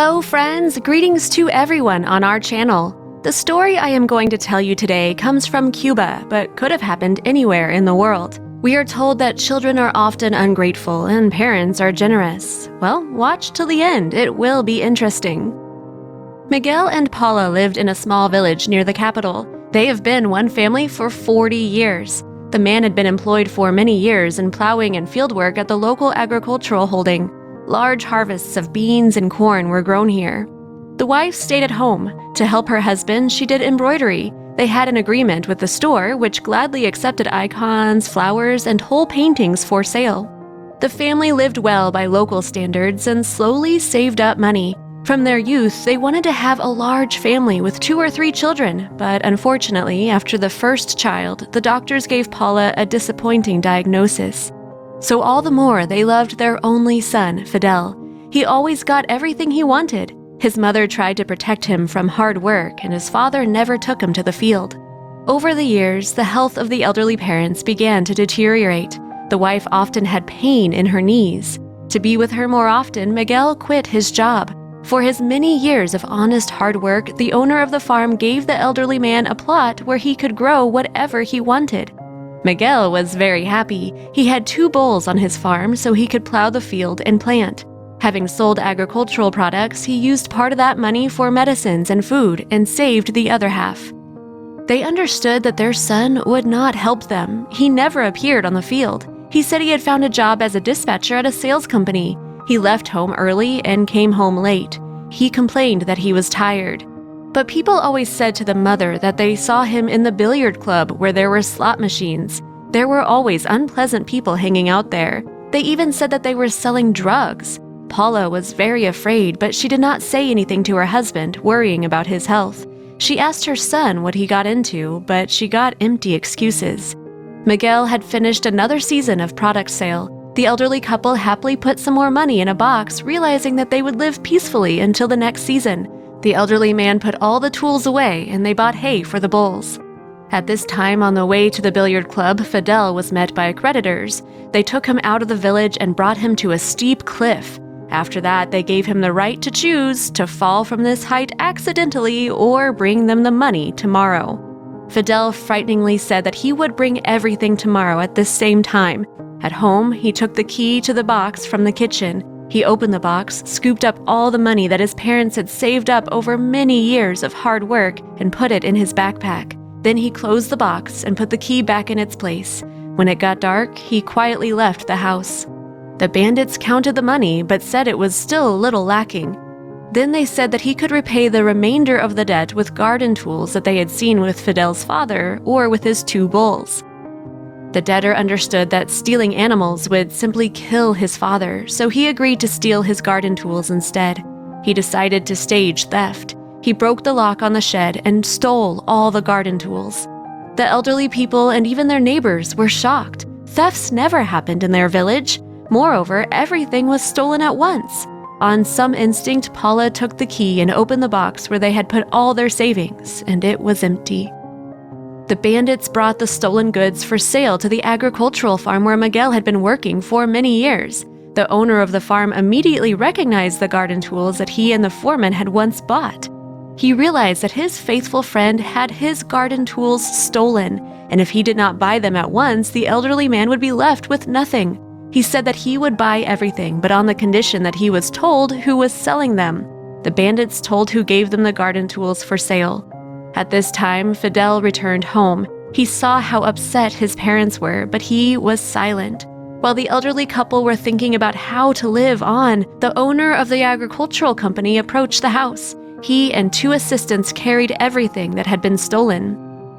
Hello friends, greetings to everyone on our channel. The story I am going to tell you today comes from Cuba, but could have happened anywhere in the world. We are told that children are often ungrateful and parents are generous. Well, watch till the end, it will be interesting. Miguel and Paula lived in a small village near the capital. They have been one family for 40 years. The man had been employed for many years in plowing and fieldwork at the local agricultural holding. Large harvests of beans and corn were grown here. The wife stayed at home. To help her husband, she did embroidery. They had an agreement with the store, which gladly accepted icons, flowers, and whole paintings for sale. The family lived well by local standards and slowly saved up money. From their youth, they wanted to have a large family with 2 or 3 children, but unfortunately, after the first child, the doctors gave Paula a disappointing diagnosis. So all the more they loved their only son, Fidel. He always got everything he wanted. His mother tried to protect him from hard work, and his father never took him to the field. Over the years, the health of the elderly parents began to deteriorate. The wife often had pain in her knees. To be with her more often, Miguel quit his job. For his many years of honest hard work, the owner of the farm gave the elderly man a plot where he could grow whatever he wanted. Miguel was very happy. He had 2 bulls on his farm so he could plow the field and plant. Having sold agricultural products, he used part of that money for medicines and food and saved the other half. They understood that their son would not help them. He never appeared on the field. He said he had found a job as a dispatcher at a sales company. He left home early and came home late. He complained that he was tired. But people always said to the mother that they saw him in the billiard club where there were slot machines. There were always unpleasant people hanging out there. They even said that they were selling drugs. Paula was very afraid, but she did not say anything to her husband, worrying about his health. She asked her son what he got into, but she got empty excuses. Miguel had finished another season of product sale. The elderly couple happily put some more money in a box, realizing that they would live peacefully until the next season. The elderly man put all the tools away and they bought hay for the bulls. At this time, on the way to the billiard club, Fidel was met by creditors. They took him out of the village and brought him to a steep cliff. After that, they gave him the right to choose to fall from this height accidentally or bring them the money tomorrow. Fidel frighteningly said that he would bring everything tomorrow at this same time. At home, he took the key to the box from the kitchen. He opened the box, scooped up all the money that his parents had saved up over many years of hard work, and put it in his backpack. Then he closed the box and put the key back in its place. When it got dark, he quietly left the house. The bandits counted the money, but said it was still a little lacking. Then they said that he could repay the remainder of the debt with garden tools that they had seen with Fidel's father or with his 2 bulls. The debtor understood that stealing animals would simply kill his father, so he agreed to steal his garden tools instead. He decided to stage theft. He broke the lock on the shed and stole all the garden tools. The elderly people and even their neighbors were shocked. Thefts never happened in their village. Moreover, everything was stolen at once. On some instinct, Paula took the key and opened the box where they had put all their savings, and it was empty. The bandits brought the stolen goods for sale to the agricultural farm where Miguel had been working for many years. The owner of the farm immediately recognized the garden tools that he and the foreman had once bought. He realized that his faithful friend had his garden tools stolen, and if he did not buy them at once, the elderly man would be left with nothing. He said that he would buy everything, but on the condition that he was told who was selling them. The bandits told who gave them the garden tools for sale. At this time, Fidel returned home. He saw how upset his parents were, but he was silent. While the elderly couple were thinking about how to live on, the owner of the agricultural company approached the house. He and 2 assistants carried everything that had been stolen.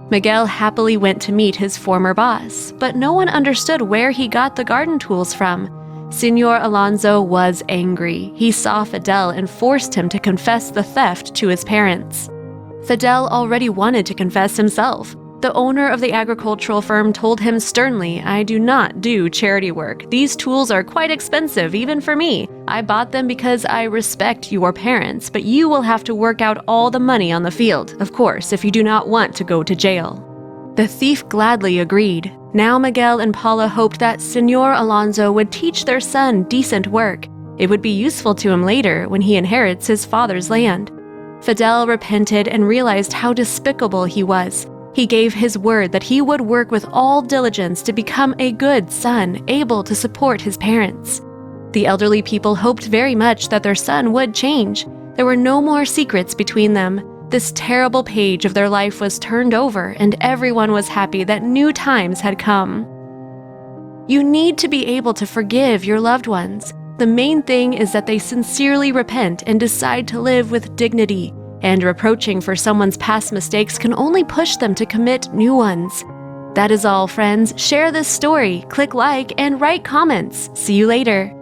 Miguel happily went to meet his former boss, but no one understood where he got the garden tools from. Señor Alonso was angry. He saw Fidel and forced him to confess the theft to his parents. Fidel already wanted to confess himself. The owner of the agricultural firm told him sternly, "I do not do charity work. These tools are quite expensive, even for me. I bought them because I respect your parents, but you will have to work out all the money on the field, of course, if you do not want to go to jail." The thief gladly agreed. Now Miguel and Paula hoped that Señor Alonso would teach their son decent work. It would be useful to him later when he inherits his father's land. Fidel repented and realized how despicable he was. He gave his word that he would work with all diligence to become a good son, able to support his parents. The elderly people hoped very much that their son would change. There were no more secrets between them. This terrible page of their life was turned over, and everyone was happy that new times had come. You need to be able to forgive your loved ones. The main thing is that they sincerely repent and decide to live with dignity, and reproaching for someone's past mistakes can only push them to commit new ones. That is all, friends. Share this story, click like, and write comments. See you later.